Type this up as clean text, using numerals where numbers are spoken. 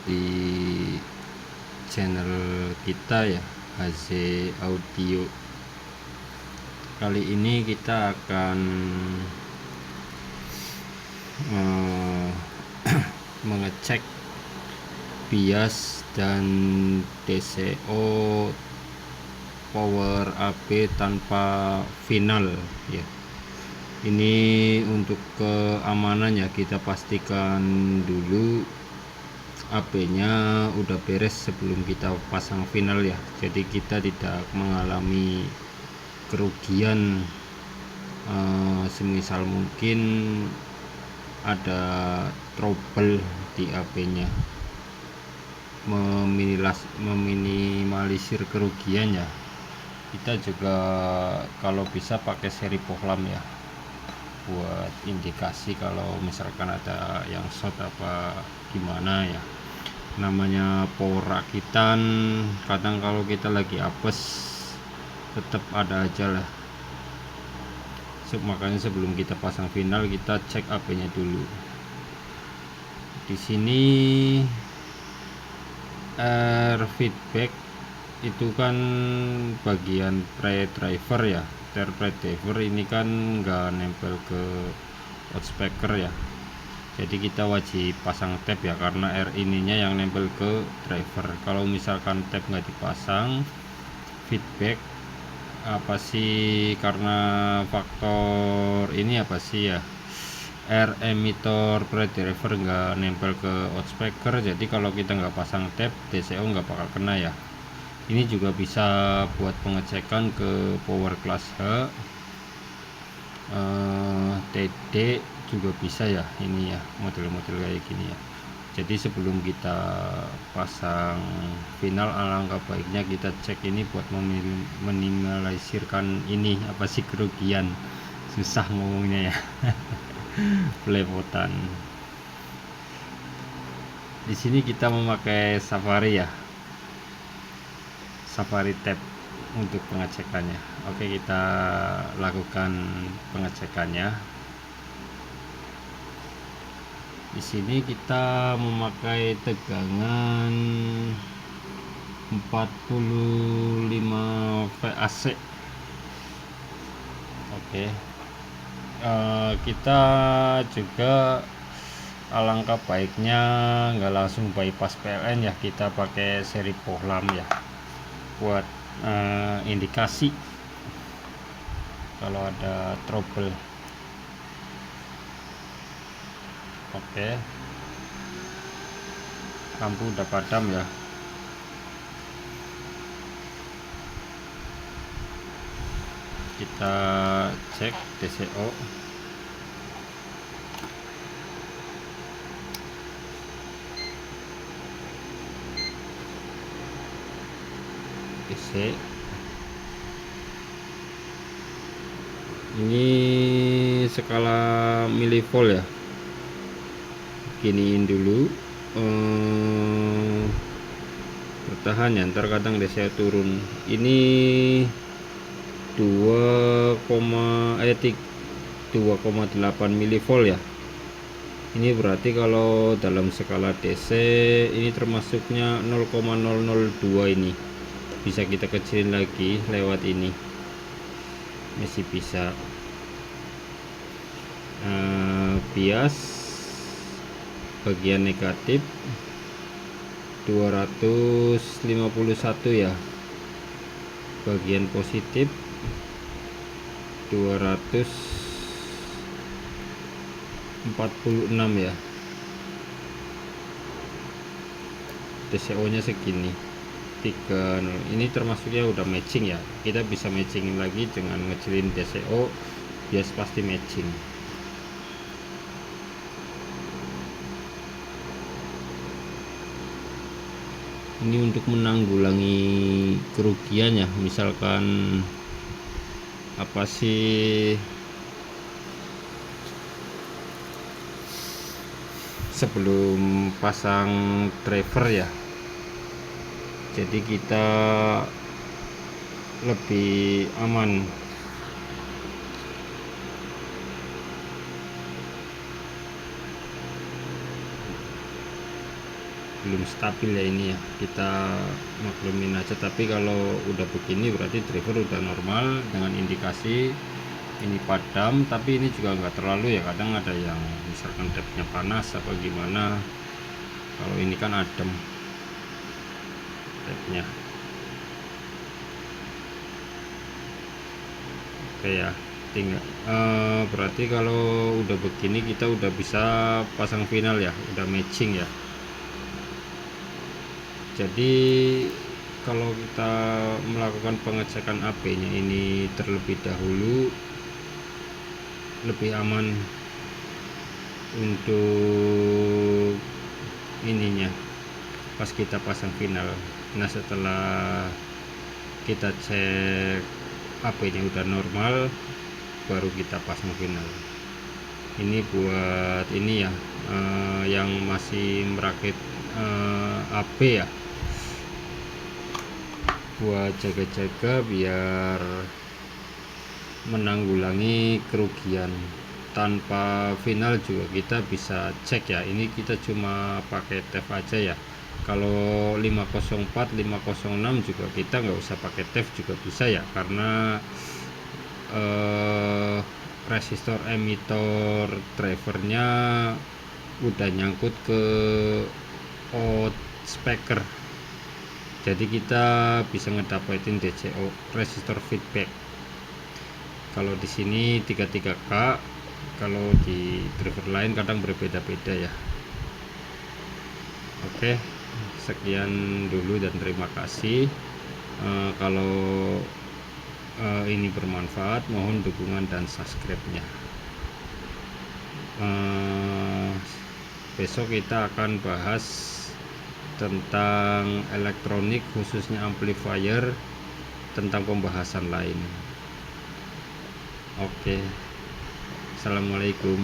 di channel kita ya, HZ Audio. Kali ini kita akan mengecek bias dan DCO power AB tanpa final ya. Ini untuk keamanan ya, kita pastikan dulu AB-nya udah beres sebelum kita pasang final ya. Jadi kita tidak mengalami kerugian, semisal mungkin ada trouble di AB-nya. Meminimalisir kerugian ya, kita juga kalau bisa pakai seri pohlam ya, buat indikasi kalau misalkan ada yang short apa gimana ya. Namanya power rakitan, kadang kalau kita lagi apes tetap ada aja lah. Makanya sebelum kita pasang final kita cek AB-nya dulu. Di sini air feedback itu kan bagian pre-driver ya. Pre-driver ini kan nggak nempel ke outspeaker ya, jadi kita wajib pasang tab ya, karena air ininya yang nempel ke driver. Kalau misalkan tab nggak dipasang, feedback apa sih, karena faktor ini apa sih ya, air emitter pre-driver nggak nempel ke outspeaker, jadi kalau kita nggak pasang tab, DCO nggak bakal kena ya. Ini juga bisa buat pengecekan ke power class H, TD juga bisa ya, ini ya model-model kayak gini ya. Jadi sebelum kita pasang final, alangkah baiknya kita cek ini buat meminimalisirkan ini apa sih, kerugian. Susah ngomongnya ya. Belepotan. Di sini kita memakai Safari ya, Safari tab untuk pengecekannya. Oke, kita lakukan pengecekannya. Di sini kita memakai tegangan 45 VAC. Oke. Kita juga alangkah baiknya nggak langsung bypass PLN ya, kita pakai seri pohlam ya, buat indikasi kalau ada trouble. Oke, lampu udah padam ya. Kita cek DCO. DC ini skala milivolt ya, giniin dulu, bertahan ya, ntar kadang DCO turun. Ini 2,8 milivolt ya. Ini berarti kalau dalam skala DC ini termasuknya 0,002. ini bisa kita kecilin lagi lewat ini, masih bisa. Bias bagian negatif 251 ya, bagian positif 246 ya. DCO nya segini 30. Ini termasuknya udah matching ya, kita bisa matchingin lagi dengan ngecilin DCO, bias pasti matching. Ini untuk menanggulangi kerugian ya, misalkan apa sih, sebelum pasang driver ya, jadi kita lebih aman. belum stabil ya ini ya, kita maklumin aja. Tapi kalau udah begini berarti driver udah normal dengan indikasi ini padam, tapi ini juga nggak terlalu ya, kadang ada yang misalkan tapnya panas apa gimana. Kalau ini kan adem tapnya. Oke ya, tinggal berarti kalau udah begini kita udah bisa pasang final ya, udah matching ya. Jadi kalau kita melakukan pengecekan AP nya ini terlebih dahulu lebih aman untuk ininya pas kita pasang final. Nah setelah kita cek AP-nya udah normal, baru kita pasang final. Ini buat ini ya, yang masih merakit AP ya, buat jaga-jaga biar menanggulangi kerugian. Tanpa final juga kita bisa cek ya, ini kita cuma pakai TEV aja ya. Kalau 504 506 juga kita nggak usah pakai TEV juga bisa ya, karena resistor emitor drivernya udah nyangkut ke out speaker, jadi kita bisa ngedapetin DCO, resistor feedback. Kalau di sini 33K, kalau di driver lain kadang berbeda-beda ya. Oke, sekian dulu dan terima kasih. Kalau ini bermanfaat, mohon dukungan dan subscribe-nya. Besok kita akan bahas tentang elektronik, khususnya amplifier, tentang pembahasan lain. Oke, assalamualaikum.